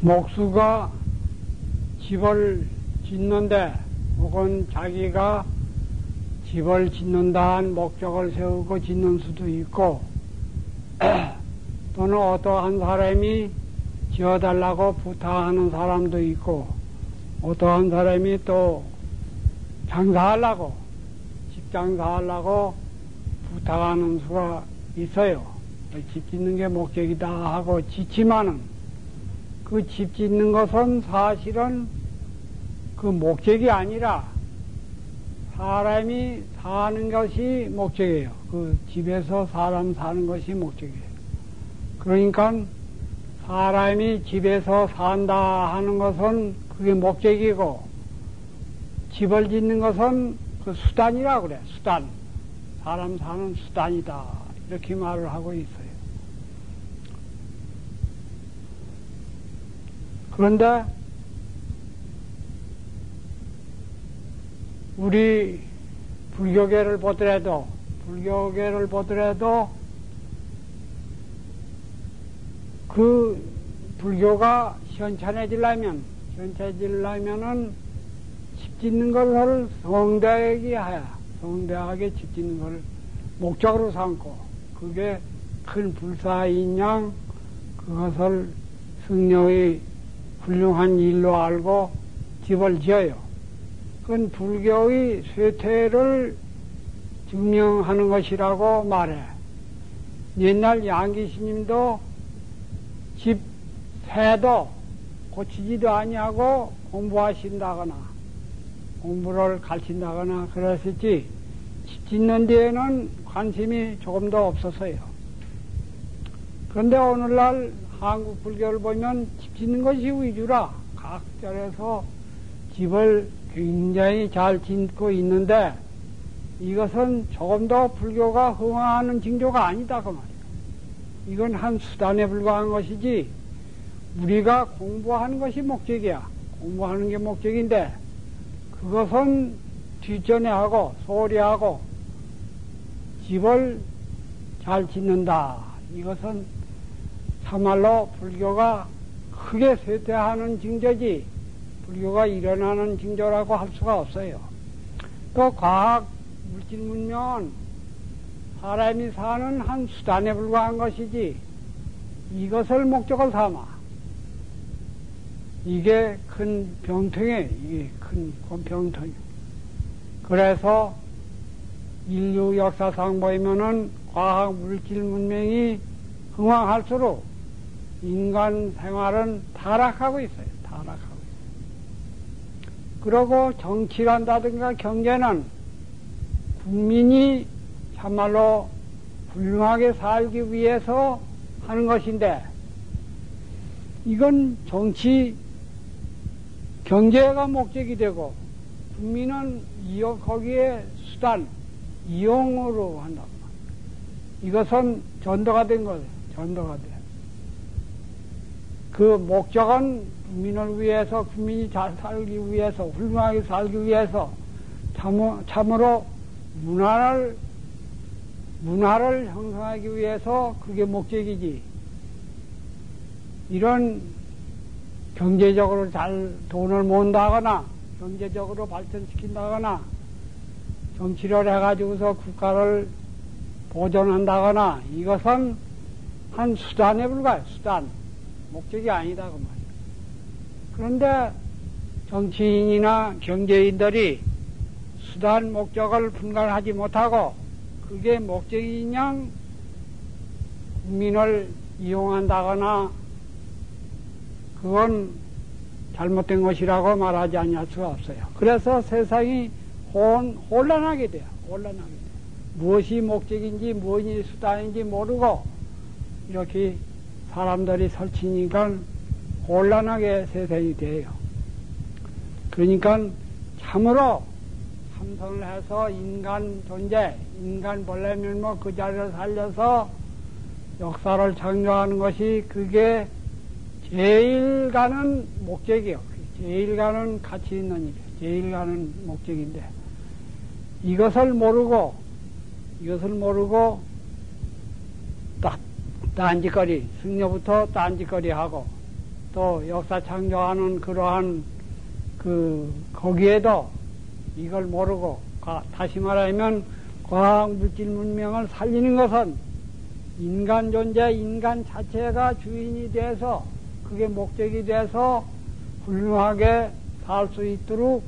목수가 집을 짓는데 혹은 자기가 집을 짓는다는 목적을 세우고 짓는 수도 있고 또는 어떠한 사람이 지어달라고 부탁하는 사람도 있고 어떠한 사람이 또 장사하려고 집 장사하려고 부탁하는 수가 있어요. 집 짓는 게 목적이다 하고 짓지만은 그 집 짓는 것은 사실은 그 목적이 아니라 사람이 사는 것이 목적이에요. 그 집에서 사람 사는 것이 목적이에요. 그러니까 사람이 집에서 산다 하는 것은 그게 목적이고 집을 짓는 것은 그 수단이라고 그래. 수단. 사람 사는 수단이다. 이렇게 말을 하고 있어요. 그런데 우리 불교계를 보더라도 그 불교가 현찬해지려면은 집 짓는 것을 성대하게 집 짓는 것을 목적으로 삼고 그게 큰 불사인 양 그것을 승려의 훌륭한 일로 알고 집을 지어요. 그건 불교의 쇠퇴를 증명하는 것이라고 말해. 옛날 양기 스님도 집 새도 고치지도 아니하고 공부하신다거나 공부를 가르친다거나 그랬었지 집 짓는 데에는 관심이 조금 더 없었어요. 그런데 오늘날 한국 불교를 보면 집 짓는 것이 위주라 각 절에서 집을 굉장히 잘 짓고 있는데 이것은 조금 더 불교가 흥화하는 징조가 아니다 그 말이에요. 이건 한 수단에 불과한 것이지 우리가 공부하는 것이 목적이야. 공부하는 게 목적인데 그것은 뒷전에 하고 소리하고 집을 잘 짓는다. 이것은 참말로 불교가 크게 쇠퇴하는 징조지 불교가 일어나는 징조라고 할 수가 없어요. 또 과학 물질 문명은 사람이 사는 한 수단에 불과한 것이지 이것을 목적을 삼아 이게 큰 병통이에요. 이게 큰 병통이에요. 그래서 인류 역사상 보면은 과학 물질 문명이 흥황할수록 인간 생활은 타락하고 있어요. 타락하고 있어요. 그리고 정치란다든가 경제는 국민이 참말로 훌륭하게 살기 위해서 하는 것인데 이건 정치 경제가 목적이 되고 국민은 거기에 수단 이용으로 한다고. 이것은 전도가 된 거예요. 전도가 돼. 그 목적은 국민을 위해서 국민이 잘 살기 위해서 훌륭하게 살기 위해서 참으로 문화를 형성하기 위해서 그게 목적이지. 이런 경제적으로 잘 돈을 모은다거나 경제적으로 발전시킨다거나 정치를 해가지고서 국가를 보존한다거나 이것은 한 수단에 불과해. 수단. 목적이 아니다 그 말이야. 그런데 정치인이나 경제인들이 수단 목적을 분간하지 못하고 그게 목적인 양 국민을 이용한다거나 그건 잘못된 것이라고 말하지 않을 수가 없어요. 그래서 세상이 혼란하게 돼요. 혼란하게 돼요. 무엇이 목적인지 무엇이 수단인지 모르고 이렇게 사람들이 설치니까 곤란하게 세상이 돼요. 그러니까 참으로 참선을 해서 인간 존재, 인간 본래면 뭐 그 자리를 살려서 역사를 창조하는 것이 그게 제일 가는 목적이에요. 제일 가는 가치 있는 일이에요. 제일 가는 목적인데 이것을 모르고 딴짓거리, 승려부터 딴짓거리하고 또 역사 창조하는 그러한 거기에도 이걸 모르고, 다시 말하면 과학 물질 문명을 살리는 것은 인간 존재, 인간 자체가 주인이 돼서, 그게 목적이 돼서 훌륭하게 살 수 있도록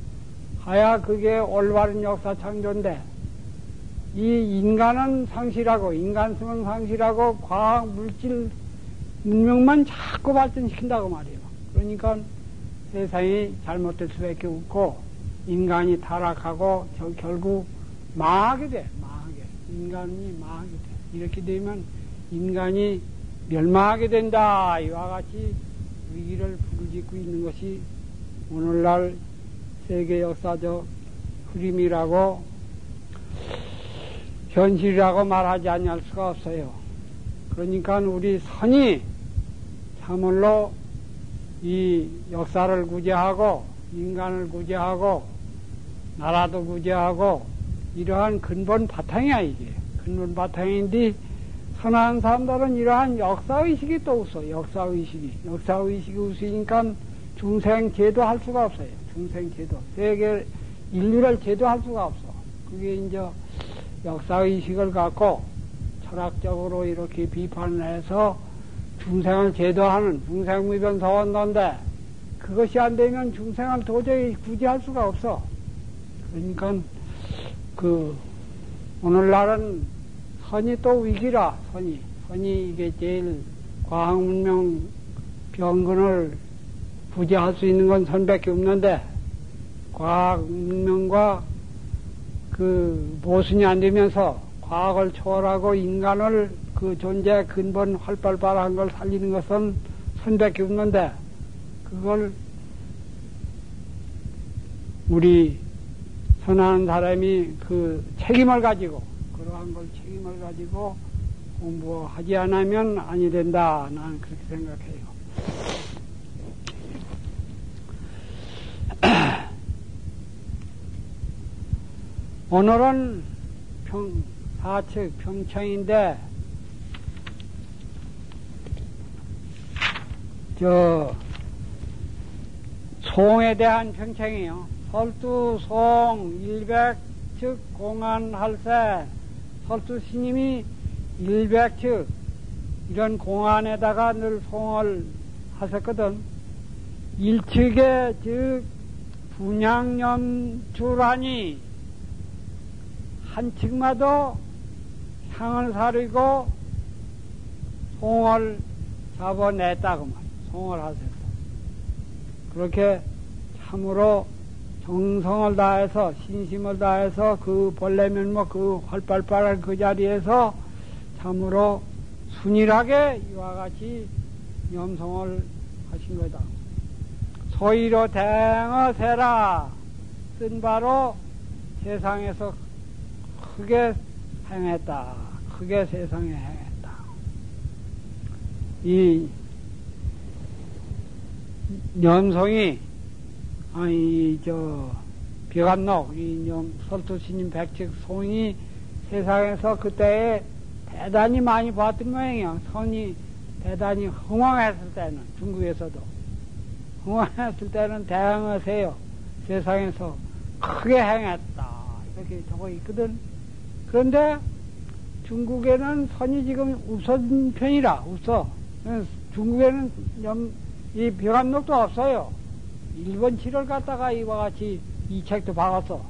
하야 그게 올바른 역사 창조인데, 이 인간은 상실하고, 인간성은 상실하고, 과학 물질 문명만 자꾸 발전시킨다고 말이에요. 그러니까 세상이 잘못될 수밖에 없고, 인간이 타락하고, 결국 망하게 돼, 망하게. 인간이 망하게 돼. 이렇게 되면 인간이 멸망하게 된다. 이와 같이 위기를 부르짖고 있는 것이 오늘날 세계 역사적 흐름이라고, 현실이라고 말하지 않을 수가 없어요. 그러니까 우리 선이 참말로 이 역사를 구제하고, 인간을 구제하고, 나라도 구제하고, 이러한 근본 바탕이야, 이게. 근본 바탕인데, 선한 사람들은 이러한 역사의식이 또 없어, 역사의식이. 역사의식이 없으니까 중생 제도할 수가 없어요. 중생 제도. 세계 인류를 제도할 수가 없어. 그게 이제 역사의식을 갖고 철학적으로 이렇게 비판을 해서 중생을 제도하는 중생무변 서원도인데, 그것이 안 되면 중생을 도저히 구제할 수가 없어. 그러니까 오늘날은 선이 또 위기라. 선이 이게 제일 과학문명 병근을 구제할 수 있는 건 선밖에 없는데, 과학문명과 모순이 안 되면서 과학을 초월하고 인간을 그 존재 근본 활발발한 걸 살리는 것은 선밖에 없는데, 그걸 우리 선한 사람이 책임을 가지고, 그러한 걸 책임을 가지고 공부하지 않으면 아니 된다. 나는 그렇게 생각해요. 오늘은 사측 평창인데, 송에 대한 평창이에요. 설두송 일백측 공안할세, 설두 스님이 일백측 이런 공안에다가 늘 송을 하셨거든. 일측에 즉 분양염주라니 한 측마다 향을 사르고 송을 잡아냈다고 말이야. 송을 하셨어. 그렇게 참으로 정성을 다해서, 신심을 다해서 그 본래면목 그 활발발한 그 자리에서 참으로 순일하게 이와 같이 염송을 하신 거다. 소위로 대응하세라 쓴 바로 세상에서 크게 행했다. 크게 세상에 행했다. 이 염송이 비간록, 설두스님 백측 송이 세상에서 그때에 대단히 많이 봤던 모양이야. 선이 대단히 흥왕했을 때는, 중국에서도. 흥왕했을 때는 대항하세요. 세상에서 크게 행했다. 이렇게 적어 있거든. 그런데 중국에는 선이 지금 없어진 편이라, 없어. 중국에는 이 비간록도 없어요. 일본 칠을 갖다가 이와 같이 이 책도 박았어.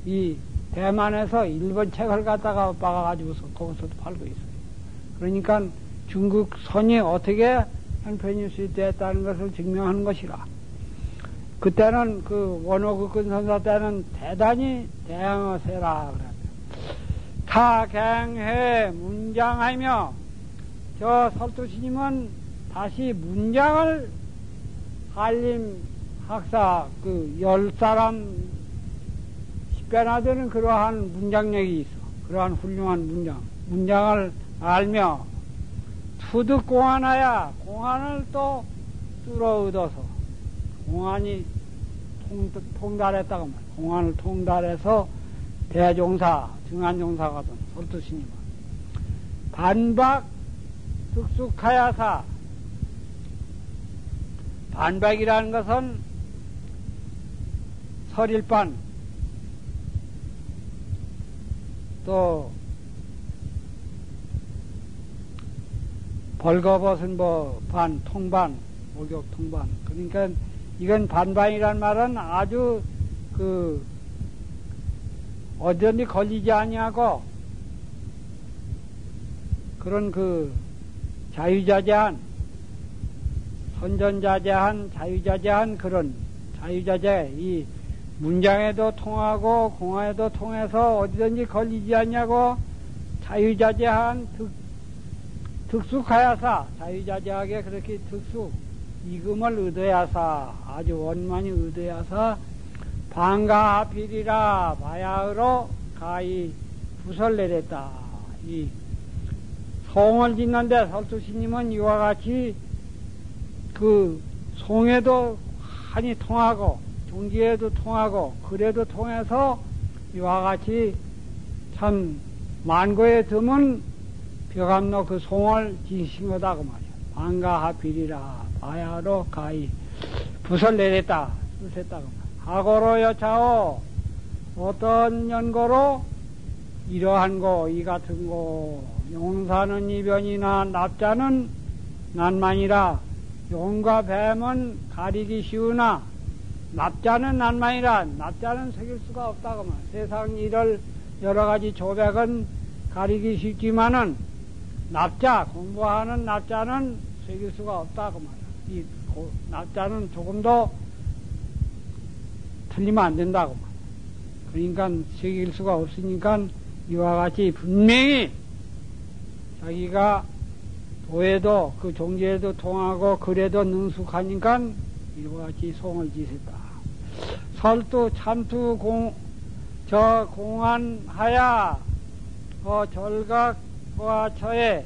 이 대만에서 일본 책을 갖다가 박아가지고서 거기서도 팔고 있어요. 그러니까 중국 선이 어떻게 형편일 수 있다는 것을 증명하는 것이라. 그때는 원호극근 선사 때는 대단히 대항하세라 그랬어요. 타갱해 문장하며, 저 설두스님은 다시 문장을 한림 학사 10사람 10배나 되는 그러한 문장력이 있어. 그러한 훌륭한 문장을 알며 투득 공안하야, 공안을 또 뚫어 얻어서, 공안이 통달했다고 말이야. 공안을 통달해서 대종사, 증안종사거든, 설두스님은. 반박 득숙하야사, 반박이라는 것은 설일반, 또 벌거벗은 반, 통반, 목욕 통반. 그러니까 이건 반반이란 말은 아주 어디든지 걸리지 아니하고 그런 자유자재한, 선전자재한, 자유자재한 그런 자유자재, 이 문장에도 통하고 공화에도 통해서 어디든지 걸리지 않냐고 자유자재한 득숙하야사, 자유자재하게 그렇게 이금을 의도하사, 아주 원만히 의도하사 방가하필이라 바야흐로 가히 붓을 내렸다. 이 송을 짓는데 설투스님은 이와 같이 송에도 한이 통하고 종기에도 통하고 글에도 통해서 이와 같이 참 만고에 드문 벼감로 송을 지신 거다 그 말이야. 방가하필이라 바야흐로 가히 붓을 내렸다, 뜻했다 그 말이야. 하고로 여차오, 어떤 연고로 이러한 거, 이 같은 거, 용사는 이변이나 납자는 난만이라, 용과 뱀은 가리기 쉬우나 납자는 난만이라, 납자는 새길 수가 없다고 말이야. 세상 일을 여러 가지 조백은 가리기 쉽지만은 납자, 공부하는 납자는 새길 수가 없다고 말이야. 이 납자는 조금도 틀리면 안 된다고 말이야. 그러니까 새길 수가 없으니까 이와 같이 분명히 자기가 도에도 그 종지에도 통하고 글에도 능숙하니까 이와 같이 송을 지었다. 설두 참투 공안하야 절각과 처에,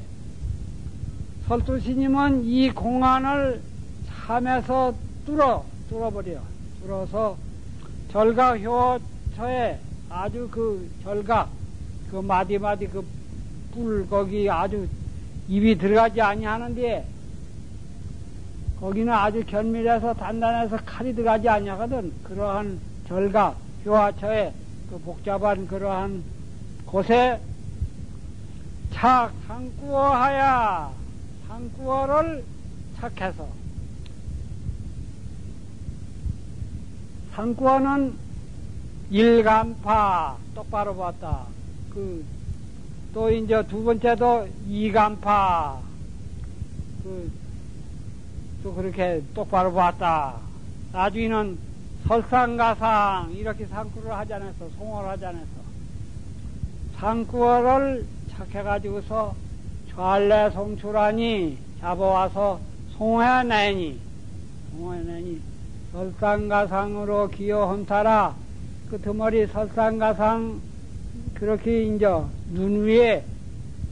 설두 스님은 이 공안을 참에서 뚫어버려. 뚫어서 절각효처에 아주 절각, 마디마디 뿔 거기 아주 입이 들어가지 아니하는데 거기는 아주 견밀해서 단단해서 칼이 들어가지 아니하거든. 그러한 절각, 효화처에 복잡한 그러한 곳에 상구어하야, 상구어를 착해서, 상구어는 일간파 똑바로 봤다. 또 이제 두 번째도 이간파 또 그렇게 똑바로 봤다. 나중에는 설상가상 이렇게 상구를 하지 않았어. 송어를 하지 않았어. 상구어를 착해가지고서 좌래 송출하니 잡아와서 송해내니 설상가상으로 기어헌타라. 그 드머리 설상가상 그렇게 이제 눈 위에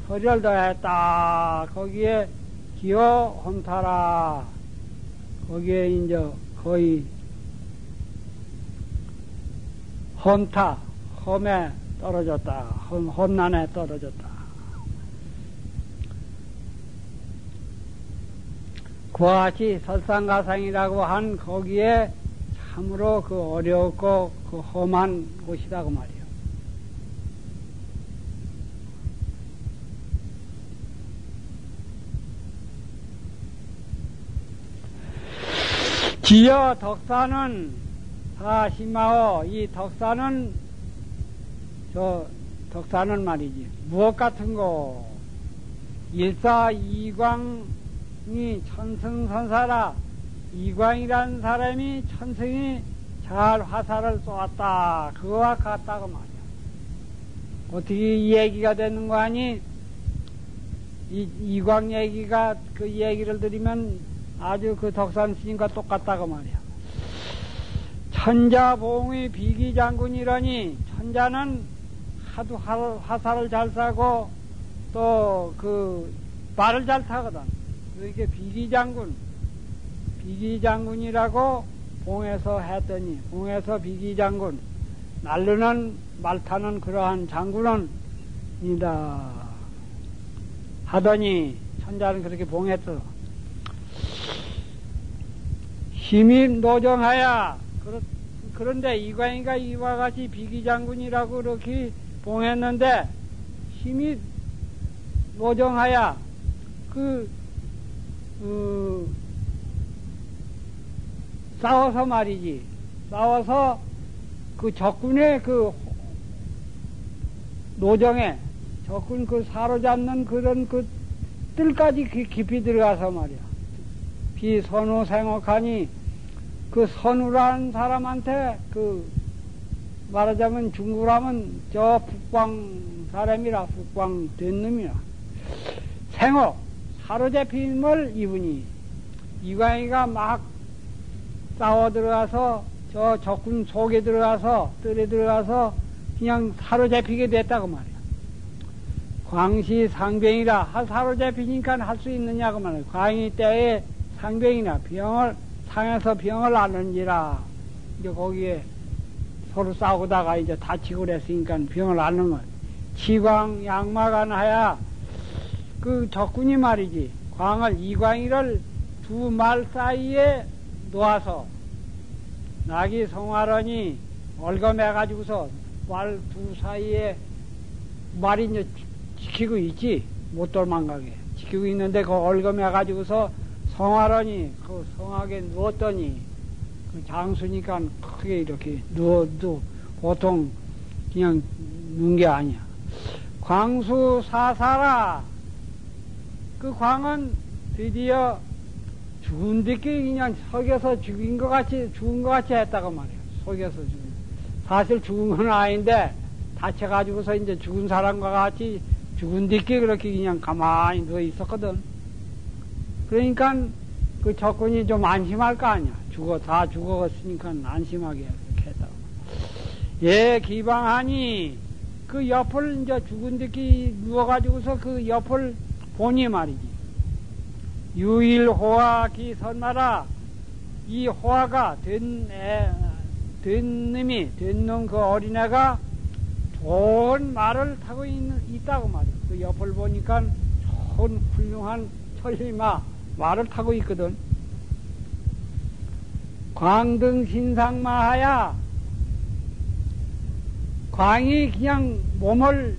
서리를 더했다. 거기에 기어헌타라. 거기에 이제 거의 헌타, 험에 떨어졌다. 험난에 떨어졌다. 그와 같이 설상가상이라고 한 거기에 참으로 어렵고 험한 곳이다 그 말이에요. 기여 덕사는 사심하오. 이 덕사는 덕사는 말이지 무엇 같은 거 일사이광이 천승선사라. 이광이라는 사람이 천승이 잘 화살을 쏘았다. 그거와 같다고 말이야. 어떻게 이 얘기가 되는 거 아니? 이광 얘기가 그 얘기를 들으면 아주 덕산 스님과 똑같다고 말이야. 천자봉의 비기장군이라니, 천자는 하도 화살을 잘 쏴고 또 말을 잘 타거든. 그게 비기장군이라고 봉에서 했더니, 봉에서 비기장군, 날르는 말 타는 그러한 장군은 이다 하더니 천자는 그렇게 봉했어. 심입 노정하야. 그런데 이광희가 이와 같이 비기장군이라고 그렇게 봉했는데, 심입 노정하야. 싸워서 말이지. 싸워서 그 적군의 그 노정에, 적군 그 사로잡는 그런 그 뜰까지 깊이 들어가서 말이야. 비선우 생각하니 그 선우라는 사람한테 말하자면 중국으로 하면 저 북방 사람이라, 북방 된 놈이라. 생호, 사로잡힘을 이분이 이광희가 막 싸워 들어가서 저 적군 속에 들어가서, 뜰에 들어가서 그냥 사로잡히게 됐다고 말이야. 광시 상병이라, 사로잡히니까 할 수 있느냐고 말이야. 광희 때에 상병이나 상에서 병을 앓는지라, 이제 거기에 서로 싸우다가 이제 다치고 그랬으니까 병을 앓는 것. 치광 양마간 하야, 그 적군이 말이지, 이광희를 두 말 사이에 놓아서, 낙이 성화런이 얼검해가지고서 말 두 사이에 말이 이제 지키고 있지, 못 도망가게. 지키고 있는데 그 얼검해가지고서 성화런이 그 성하게 누웠더니, 그 장수니까 크게 이렇게 누워도 보통 그냥 누운 게 아니야. 광수 사사라. 그 광은 드디어 죽은 뒤끼 그냥 속여서 죽은 것 같이 했다고 말이야. 속여서 죽은. 사실 죽은 건 아닌데, 다쳐가지고서 이제 죽은 사람과 같이 죽은 뒤끼 그렇게 그냥 가만히 누워 있었거든. 그러니까 그 적군이 좀 안심할 거 아니야. 다 죽었으니까 안심하게 이렇게 했다고. 예, 기방하니 그 옆을 이제 죽은 뒤끼 누워가지고서 그 옆을 보니 말이지. 유일호화 기선마라. 이 호화가 된 놈 그 어린애가 좋은 말을 타고 있다고 말이야. 그 옆을 보니까 좋은 훌륭한 천리마 말을 타고 있거든. 광등 신상마하야. 광이 그냥 몸을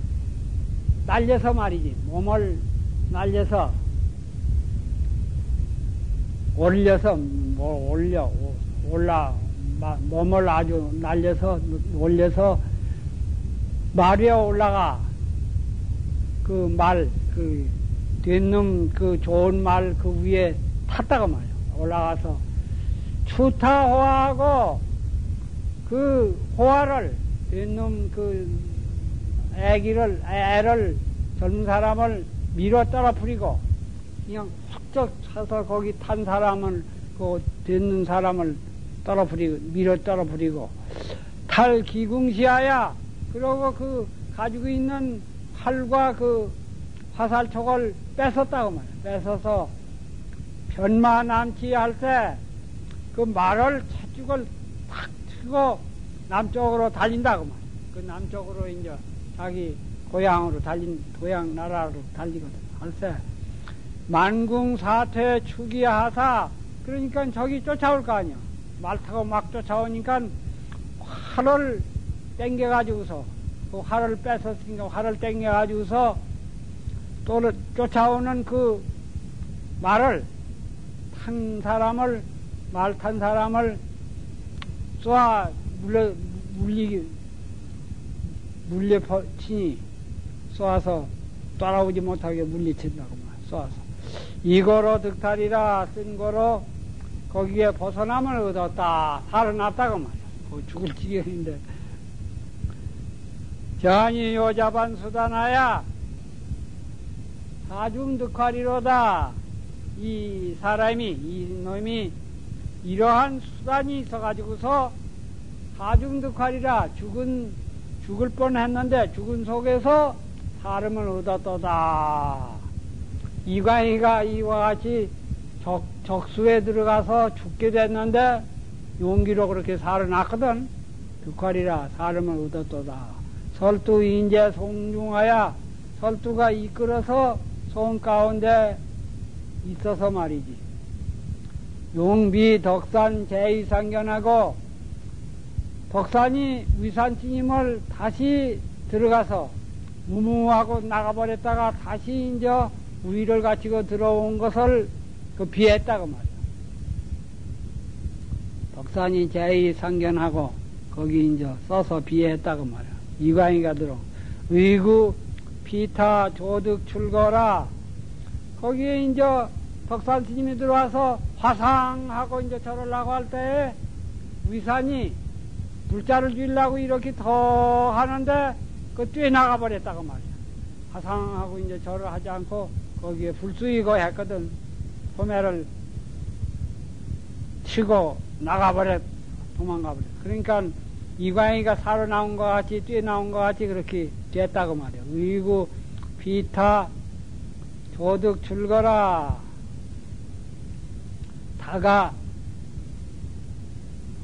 날려서 말이지. 몸을 날려서 몸을 아주 날려서 올려서 말 위에 올라가. 된 놈 그 좋은 말 그 위에 탔다가 말이야. 올라가서 추타호하고 그 호화를, 된 놈 애를, 젊은 사람을 밀어 떨어뜨리고, 그냥 훌쩍 차서 거기 탄 사람을, 된 사람을 밀어 떨어뜨리고, 탈기궁시하야. 그러고 가지고 있는 활과 화살촉을 뺏었다고 말이야. 뺏어서 변마 남치 할 때 그 말을 채찍을 탁 치고 남쪽으로 달린다고 말이야. 그 남쪽으로 이제 자기 고향 나라로 달리거든. 할 때 만궁사퇴 추기하사. 그러니까 저기 쫓아올 거 아니야. 말 타고 막 쫓아오니까 활을 땡겨가지고서, 그 활을 뺏었으니까 활을 땡겨가지고서 또 쫓아오는 그 말을 말 탄 사람을 물려치니, 쏘아서 따라오지 못하게 물리친다고 쏘아서. 이거로 득탈이라 쓴 거로 거기에 벗어남을 얻었다. 살아났다고 말이야. 죽을 지경인데. 전이 요자반 수단하야. 사중득활이로다. 이 놈이 이러한 수단이 있어가지고서 사중득활이라. 죽을 뻔 했는데 죽은 속에서 사람을 얻었도다. 이광희가 이와 같이 적수에 들어가서 죽게 됐는데 용기로 그렇게 살아났거든. 득활이라 사람을 얻었도다. 설두 인제 송중하야. 설두가 이끌어서 송 가운데 있어서 말이지. 용비 덕산 제2상견하고 덕산이 위산스님을 다시 들어가서 무무하고 나가버렸다가 다시 이제 우위를 갖추고 들어온 것을 그 비했다고 말이야. 덕산이 제2상견하고 거기 이제 써서 비했다고 말이야. 이광이가 들어. 의구 피타 조득 출거라. 거기에 이제 덕산 스님이 들어와서 화상하고 이제 절하려고 할 때에 위산이 불자를 주려고 이렇게 더 하는데 그 뛰어나가 버렸다고 말이야. 화상하고 이제 절을 하지 않고 거기에 불수이고 했거든. 소매를 치고 나가버렸, 도망가버렸. 그러니까 이광이가 살아나온 것 같이 뛰어나온 것 같이 그렇게 됐다고 말이야. 의구 비타 조득 출거라. 다가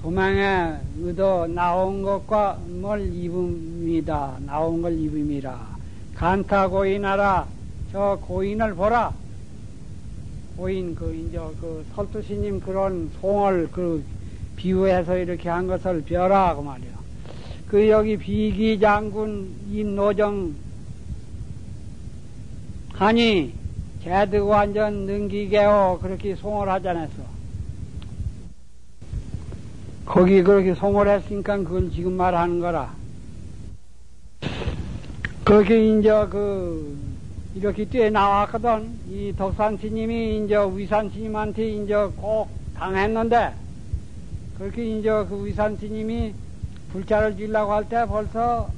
도망에 의도 나온 것과 뭘 입음이다. 나온 걸 입음이라. 간타 고인하라. 저 고인을 보라. 고인 이제 설두스님 그런 송을 비유해서 이렇게 한 것을 벼라 그 말이야. 여기 비기장군 임노정 하니 제득완전 능기개오 그렇게 송을 하지 않았어. 거기 그렇게 송을 했으니까 그걸 지금 말하는 거라. 그렇게 이제 이렇게 뛰어나왔거든. 이 덕산 스님이 이제 위산 스님한테 이제 꼭 당했는데, 그렇게 이제 그 위산 스님이 불자를 주려고 할 때 벌써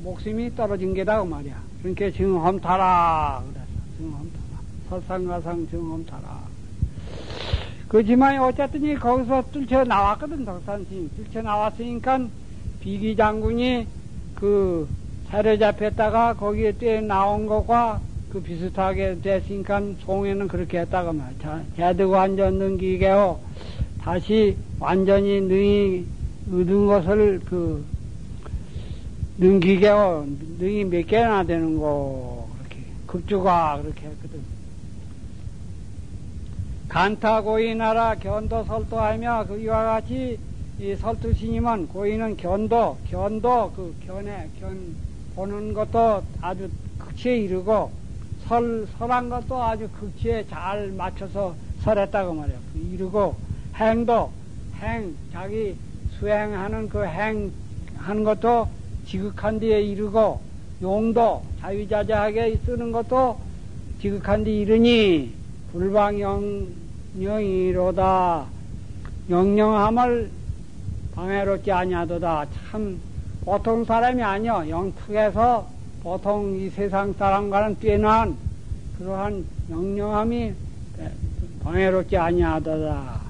목숨이 떨어진 게다, 그 말이야. 그러니까 증험타라. 그래서 증험타라. 설상가상 증험타라. 그렇지만 어쨌든 거기서 뚫쳐 나왔거든, 덕산 스님. 뚫쳐 나왔으니까 비기장군이 사려 잡혔다가 거기에 뛰어나온 것과 비슷하게 됐으니까 송에는 그렇게 했다고 말이야. 제득 완전 능기개오. 다시 완전히 능이 얻은 것을 능기개오. 능이 몇 개나 되는 거. 그렇게. 급주가 그렇게 했거든. 간타 고인하라 견도 설도하며 이와 같이 이 설도 스님은 고인은 견도 보는 것도 아주 극치에 이르고 설한 것도 아주 극치에 잘 맞춰서 설했다고 말이야. 이르고 자기 수행하는 행하는 것도 지극한 데에 이르고 용도 자유자재하게 쓰는 것도 지극한 데 이르니 불방영영이로다. 영영함을 방해롭지 아니하도다. 참 보통 사람이 아니여. 영특해서 보통 이 세상 사람과는 뛰어난 그러한 영영함이 방해롭지 아니하도다.